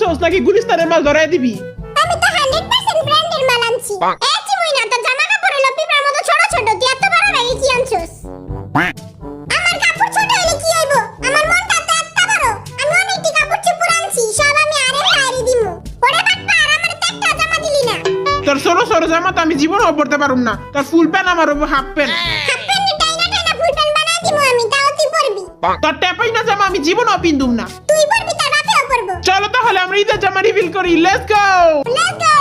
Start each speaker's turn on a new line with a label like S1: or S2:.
S1: আনছস নাকি গুলিস্তানের মাল ধরায় দিবি?
S2: আমি তো 100% ব্র্যান্ডের মাল আনছি। এই চিমুই না, তোর জামা কাপড় হলো পিঁপড়ার মতো ছোট ছোট, তুই এত বড় ব্যাগে কি আনছস? আমার কাপড় ছোট হলে কি হইব? আমার মনটা তো এত বড়। আমি অনেকটি কাপড় চোপড় আনছি, সব আমি আরে বাইরে দিমু। ওরে বাট্টা, আর আমার তো একটা জামা দিলি না।
S1: তোর ছোট ছোট জামা তো আমি জীবনও পরতে পারুম না। তোর ফুল প্যান্ট আমার হবো হাফ প্যান্ট।
S2: হাফ প্যান্ট টাইনা টাইনা ফুল প্যান্ট বানাই দিমু আমি, তাও তুই পরবি।
S1: তোর টেপাই না জামা আমি জীবনও পিন্দুম না।
S2: তুই পরবি, তার বাপেও পরবো।
S1: চলো তাহলে আমরা ঈদের জামা রিভিল করি, লেটস গো।
S2: Let's go.